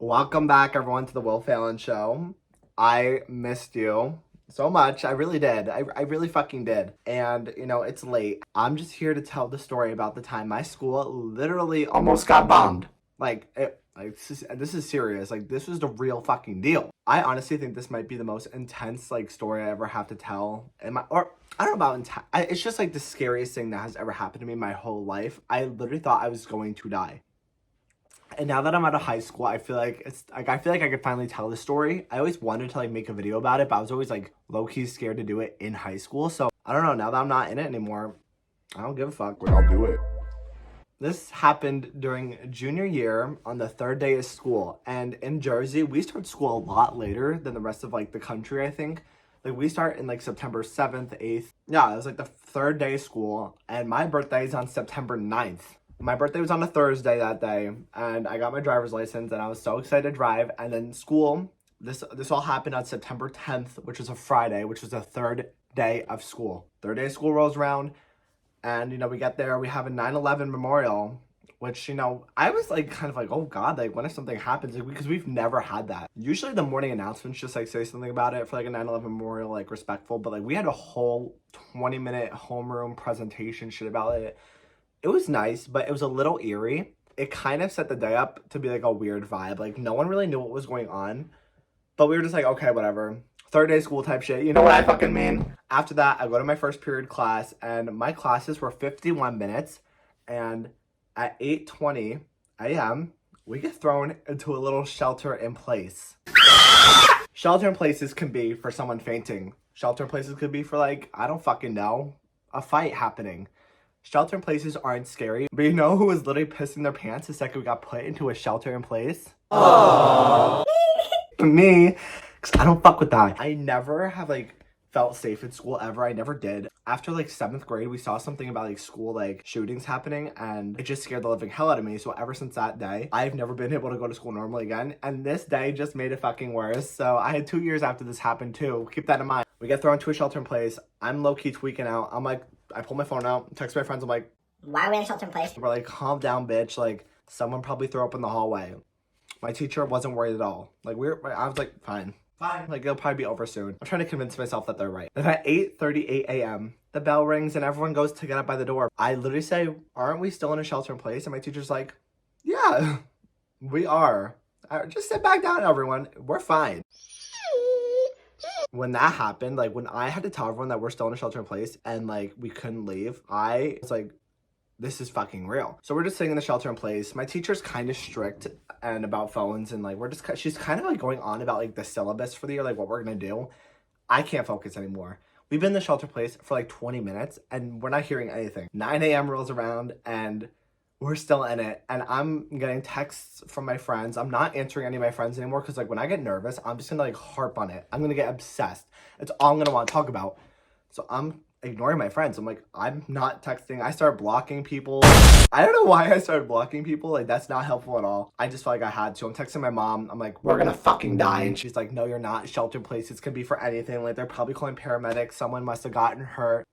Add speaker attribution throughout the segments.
Speaker 1: Welcome back, everyone, to the Phalon show. I missed you so much. I really did. I really fucking did. And, it's late. I'm just here to tell the story about the time my school literally almost got bombed. This is serious. Like, this was the real fucking deal. I honestly think this might be the most intense, story I ever have to tell. Or, I don't know about intense. It's just, the scariest thing that has ever happened to me my whole life. I literally thought I was going to die. And now that I'm out of high school, I feel like I could finally tell the story. I always wanted to make a video about it, but I was always low-key scared to do it in high school. So I don't know, now that I'm not in it anymore, I don't give a fuck.
Speaker 2: I'll do it.
Speaker 1: This happened during junior year on the third day of school. And in Jersey, we start school a lot later than the rest of the country, I think. We start in September 7th, 8th. Yeah, it was the third day of school. And my birthday is on September 9th. My birthday was on a Thursday that day, and I got my driver's license, and I was so excited to drive. And then school, this all happened on September 10th, which was a Friday, which was the third day of school. Third day of school rolls around, and, we get there, we have a 9/11 memorial, which, I was, kind of oh, God, what if something happens? Because we've never had that. Usually the morning announcements just, say something about it for, a 9/11 memorial, respectful, but, we had a whole 20-minute homeroom presentation shit about it. It was nice, but it was a little eerie. It kind of set the day up to be a weird vibe. No one really knew what was going on, but we were just okay, whatever. Third day school type shit, you know what I fucking mean? After that, I go to my first period class, and my classes were 51 minutes, and at 8:20 a.m., we get thrown into a little shelter in place. Shelter in places can be for someone fainting. Shelter in places could be for I don't fucking know, a fight happening. Shelter in places aren't scary, but you know who was literally pissing their pants the second we got put into a shelter in place? Aww. Me, because I don't fuck with that. I never have felt safe at school ever. I never did. After 7th grade, we saw something about school shootings happening, and it just scared the living hell out of me. So ever since that day, I've never been able to go to school normally again, and this day just made it fucking worse. So I had 2 years after this happened too. Keep that in mind. We get thrown to a shelter in place. I'm low-key tweaking out. I pull my phone out, text my friends, I'm like,
Speaker 3: why are we in a shelter in place?
Speaker 1: We're calm down, bitch. Someone probably threw up in the hallway. My teacher wasn't worried at all. I was fine. It'll probably be over soon. I'm trying to convince myself that they're right. Then at 8:38 a.m., the bell rings and everyone goes to get up by the door. I literally say, aren't we still in a shelter in place? And my teacher's like, yeah, we are. Just sit back down, everyone. We're fine. When that happened, when I had to tell everyone that we're still in a shelter in place and we couldn't leave, I was like, this is fucking real. So we're just sitting in the shelter in place. My teacher's kind of strict and about phones, and she's kind of going on about the syllabus for the year, what we're gonna do. I can't focus anymore. We've been in the shelter place for 20 minutes and we're not hearing anything. 9 a.m. rolls around and we're still in it, and I'm getting texts from my friends. I'm not answering any of my friends anymore because when I get nervous, I'm just gonna harp on it. I'm gonna get obsessed. It's all I'm gonna want to talk about. So I'm ignoring my friends. I'm not texting. I start blocking people. I don't know why I started blocking people. That's not helpful at all. I just felt I had to. I'm texting my mom. I'm like, we're gonna fucking die. And she's like, no, you're not. Shelter places could be for anything. They're probably calling paramedics. Someone must have gotten hurt.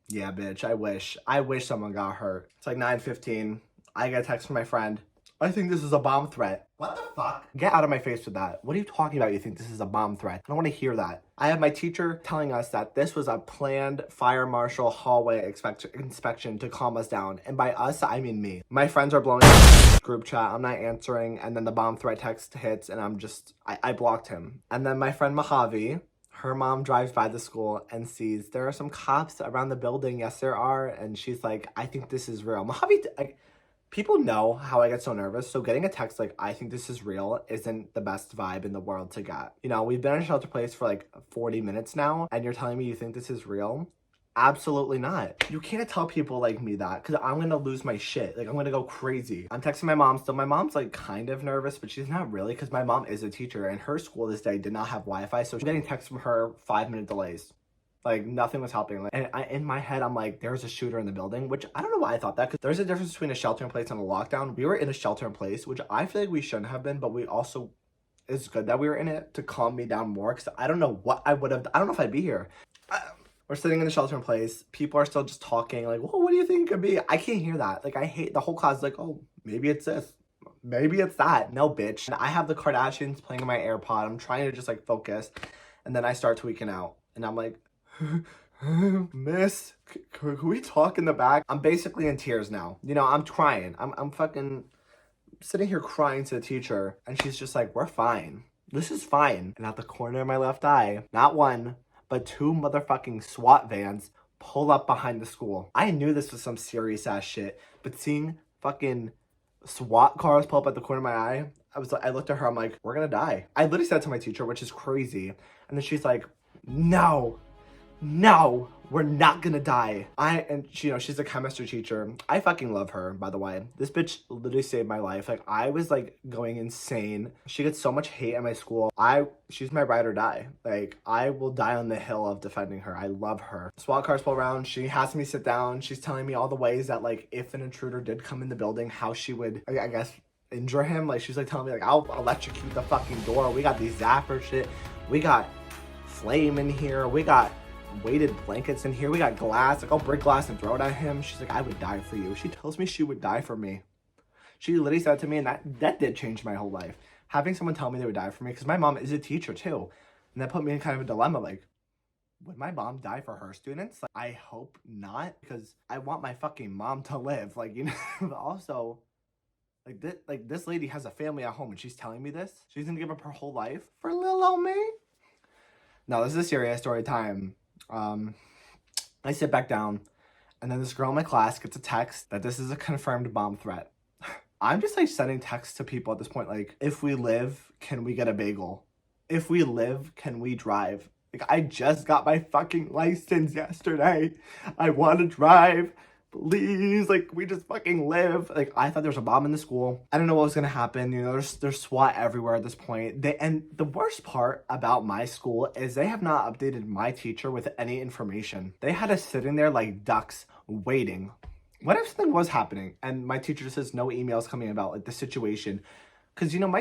Speaker 1: Yeah, bitch, I wish someone got hurt. It's 9:15. I get a text from my friend. I think this is a bomb threat. What the fuck? Get out of my face with that. What are you talking about? You think this is a bomb threat? I don't want to hear that. I have my teacher telling us that this was a planned fire marshal hallway inspection to calm us down. And by us, I mean me. My friends are blowing up group chat. I'm not answering. And then the bomb threat text hits and I blocked him. And then my friend Mojave, her mom drives by the school and sees there are some cops around the building. Yes, there are. And she's like, I think this is real. Mojave, people know how I get so nervous, so getting a text I think this is real isn't the best vibe in the world to get. We've been in a shelter place for 40 minutes now, and you're telling me you think this is real? Absolutely not. You can't tell people like me that, because I'm gonna lose my shit. I'm gonna go crazy. I'm texting my mom still. My mom's kind of nervous, but she's not really, because my mom is a teacher, and her school this day did not have Wi-Fi, so she's getting texts from her 5-minute delays. Nothing was helping. And in my head, I'm like, there's a shooter in the building, which I don't know why I thought that, because there's a difference between a shelter in place and a lockdown. We were in a shelter in place, which I feel we shouldn't have been, but we also, it's good that we were in it to calm me down more, because I don't know what I would have, I don't know if I'd be here. We're sitting in the shelter in place. People are still just talking, well, what do you think it could be? I can't hear that. I hate, the whole class is oh, maybe it's this. Maybe it's that. No, bitch. I have the Kardashians playing in my AirPod. I'm trying to just like focus. And then I start tweaking out. And I'm like, miss, can we talk in the back? I'm basically in tears now. You know, I'm crying. I'm fucking sitting here crying to the teacher. And she's just like, we're fine. This is fine. And at the corner of my left eye, not one, but two motherfucking SWAT vans pull up behind the school. I knew this was some serious ass shit. But seeing fucking SWAT cars pull up at the corner of my eye, I looked at her, I'm like, we're gonna die. I literally said to my teacher, which is crazy. And then she's like, no, we're not gonna die. And she, you know, she's a chemistry teacher. I fucking love her, by the way. This bitch literally saved my life. Like, I was like going insane. She gets so much hate at my school. She's my ride or die. Like, I will die on the hill of defending her. I love her. SWAT cars pull around. She has me sit down. She's telling me all the ways that, like, if an intruder did come in the building, how she would, I guess, injure him. Like, she's like telling me, like, I'll electrocute the fucking door. We got these zapper shit. We got flame in here. We got weighted blankets in here. We got glass. Like, I'll break glass and throw it at him. She's like, I would die for you. She tells me she would die for me. She literally said to me, and that did change my whole life. Having someone tell me they would die for me, because my mom is a teacher too. And that put me in kind of a dilemma. Like, would my mom die for her students? Like, I hope not, because I want my fucking mom to live. Like, you know, but also, like this lady has a family at home and she's telling me this. She's gonna give up her whole life for little old me? No, this is a serious story time. I sit back down, and then this girl in my class gets a text that this is a confirmed bomb threat. I'm just like sending texts to people at this point, like, if we live, can we get a bagel? If we live, can we drive? Like, I just got my fucking license yesterday. I want to drive. Please, like, we just fucking live. Like, I thought there was a bomb in the school. I don't know what was gonna happen. You know, there's SWAT everywhere at this point. And the worst part about my school is they have not updated my teacher with any information. They had us sitting there like ducks waiting. What if something was happening and my teacher just says no emails coming about like the situation? Because, you know,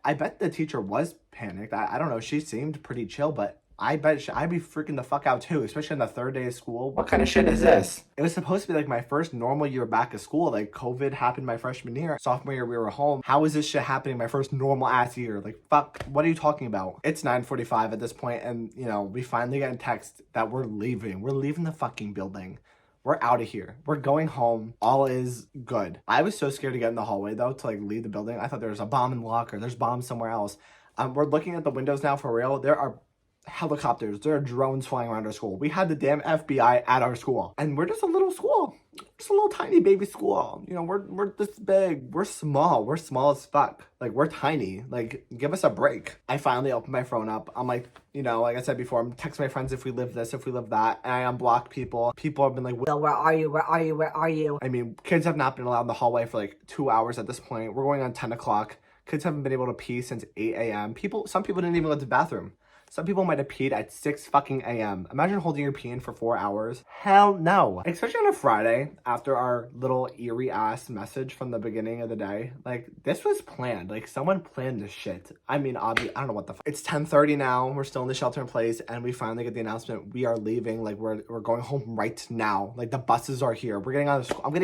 Speaker 1: I bet the teacher was panicked. I don't know. She seemed pretty chill, but I bet I'd be freaking the fuck out too, especially on the third day of school. What kind of shit is this? It was supposed to be like my first normal year back at school. Like, COVID happened my freshman year. Sophomore year, we were home. How is this shit happening my first normal ass year? Like, fuck, what are you talking about? It's 9:45 at this point, and, you know, we finally get a text that we're leaving. We're leaving the fucking building. We're out of here. We're going home. All is good. I was so scared to get in the hallway, though, to, like, leave the building. I thought there was a bomb in the locker. There's bombs somewhere else. We're looking at the windows now for real. There are helicopters, there are drones flying around our school. We had the damn FBI at our school, and we're just a little school, just a little tiny baby school. You know, we're this big, we're small as fuck. Like, we're tiny. Like, give us a break. I finally opened my phone up. I'm like, you know, like I said before, I'm texting my friends if we live this, if we live that, and I unblocked people. People have been like, Will, where are you? I mean, kids have not been allowed in the hallway for like 2 hours at this point. We're going on 10 o'clock. Kids haven't been able to pee since 8 a.m. Some people didn't even go to the bathroom. Some people might have peed at 6 fucking a.m. Imagine holding your pee in for 4 hours. Hell no. Especially on a Friday, after our little eerie ass message from the beginning of the day. Like, this was planned. Like, someone planned this shit. I mean, obviously, I don't know what the fuck. It's 10:30 now. We're still in the shelter in place, and we finally get the announcement we are leaving. Like, we're going home right now. Like, the buses are here. I'm getting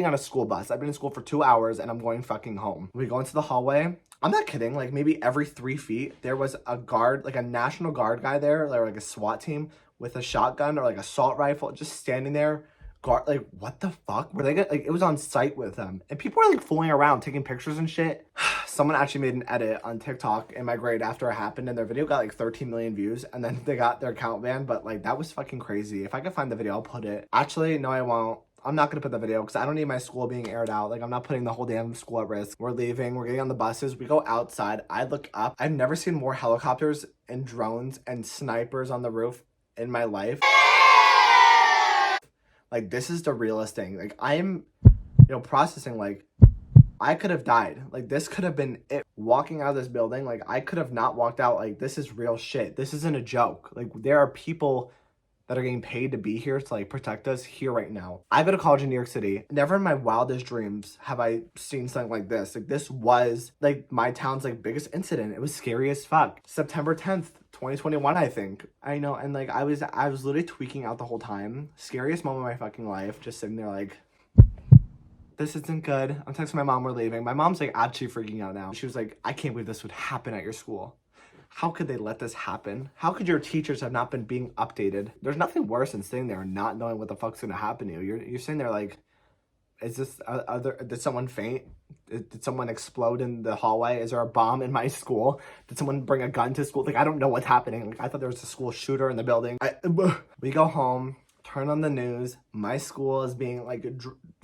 Speaker 1: on a school bus. I've been in school for 2 hours, and I'm going fucking home. We go into the hallway. I'm not kidding. Like, maybe every 3 feet, there was a guard, like a National Guard guy there, like a SWAT team with a shotgun or like assault rifle, just standing there. Guard, like, what the fuck? Were they gonna, like, it was on site with them. And people were like fooling around, taking pictures and shit. Someone actually made an edit on TikTok in my grade after it happened, and their video got like 13 million views, and then they got their account banned. But like, that was fucking crazy. If I could find the video, I'll put it. Actually, no, I won't. I'm not gonna put the video because I don't need my school being aired out. Like, I'm not putting the whole damn school at risk. We're leaving. We're getting on the buses. We go outside. I look up. I've never seen more helicopters and drones and snipers on the roof in my life. Like, this is the realest thing. Like, I'm, you know, processing, like, I could have died. Like, this could have been it. Walking out of this building, like, I could have not walked out. Like, this is real shit. This isn't a joke. Like, there are people that are getting paid to be here to, like, protect us here right now. I go to college in New York City. Never in my wildest dreams have I seen something like this. Like, this was, like, my town's, like, biggest incident. It was scary as fuck. September 10th, 2021, I think. I know, and, like, I was literally tweaking out the whole time. Scariest moment of my fucking life. Just sitting there, like, this isn't good. I'm texting my mom, we're leaving. My mom's like actually freaking out now. She was like, I can't believe this would happen at your school. How could they let this happen? How could your teachers have not been being updated? There's nothing worse than sitting there and not knowing what the fuck's gonna happen to you. You're sitting there like, is this, did someone faint? Did someone explode in the hallway? Is there a bomb in my school? Did someone bring a gun to school? Like, I don't know what's happening. Like, I thought there was a school shooter in the building. We go home, turn on the news. My school is being like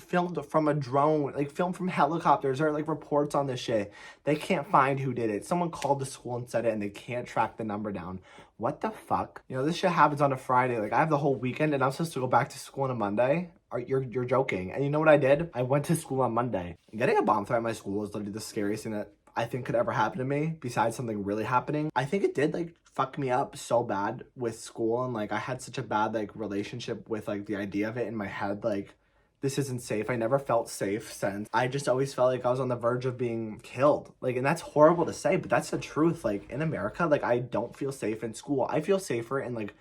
Speaker 1: filmed from a drone, like filmed from helicopters. There are like reports on this shit. They can't find who did it. Someone called the school and said it and they can't track the number down. What the fuck? You know, this shit happens on a Friday. Like, I have the whole weekend and I'm supposed to go back to school on a Monday. You're joking. And you know what I did? I went to school on Monday. Getting a bomb threat at my school is literally the scariest thing that I think could ever happen to me, besides something really happening. I think it did like fuck me up so bad with school, and like I had such a bad like relationship with like the idea of it in my head. Like, this isn't safe. I never felt safe since. I just always felt like I was on the verge of being killed. Like, and that's horrible to say, but that's the truth. Like, in America, like, I don't feel safe in school. I feel safer in like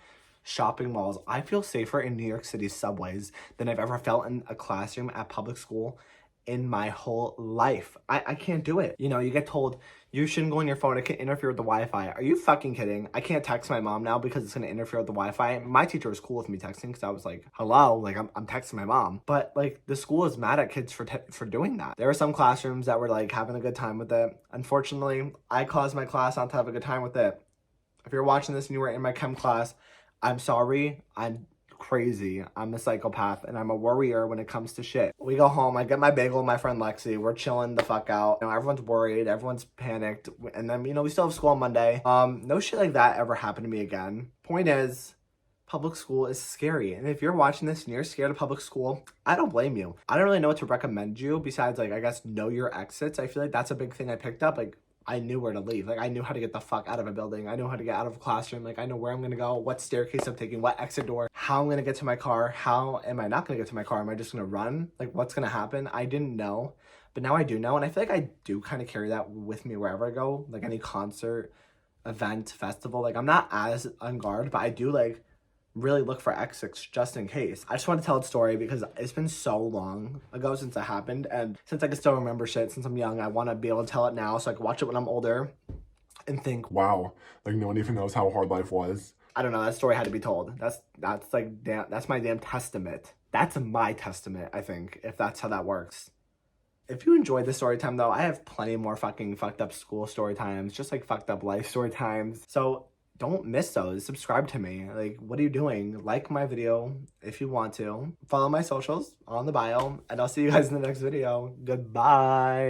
Speaker 1: shopping malls. I feel safer in New York City subways than I've ever felt in a classroom at public school in my whole life. I can't do it. You know, you get told you shouldn't go on your phone, it can interfere with the Wi-Fi. Are you fucking kidding? I can't text my mom now because it's gonna interfere with the Wi-Fi. My teacher was cool with me texting because I was like, hello, like I'm texting my mom. But like the school is mad at kids for doing that. There were some classrooms that were like having a good time with it. Unfortunately, I caused my class not to have a good time with it. If you're watching this and you were in my chem class, I'm sorry. I'm crazy. I'm a psychopath and I'm a worrier when it comes to shit. We go home, I get my bagel with my friend Lexi, we're chilling the fuck out. You know, everyone's worried, everyone's panicked, and then, you know, we still have school on Monday. No shit like that ever happened to me again. Point is, public school is scary. And if you're watching this and you're scared of public school, I don't blame you. I don't really know what to recommend you besides like, I guess, know your exits. I feel like that's a big thing I picked up. Like, I knew where to leave. Like, I knew how to get the fuck out of a building. I know how to get out of a classroom. Like, I know where I'm gonna go, what staircase I'm taking, what exit door, how I'm gonna get to my car, how am I not gonna get to my car? Am I just gonna run? Like, what's gonna happen? I didn't know, but now I do know. And I feel like I do kind of carry that with me wherever I go, like any concert, event, festival. Like, I'm not as on guard, but I do like really look for exits just in case. I just want to tell a story because it's been so long ago since it happened, and since I can still remember shit since I'm young, I want to be able to tell it now so I can watch it when I'm older and think,
Speaker 2: wow, like no one even knows how hard life was.
Speaker 1: I don't know, that story had to be told. That's like, damn, that's my damn testament. That's my testament, I think, if that's how that works. If you enjoyed this story time though, I have plenty more fucking fucked up school story times, just like fucked up life story times. So don't miss those. Subscribe to me. Like, what are you doing? Like my video if you want to. Follow my socials on the bio, and I'll see you guys in the next video. Goodbye.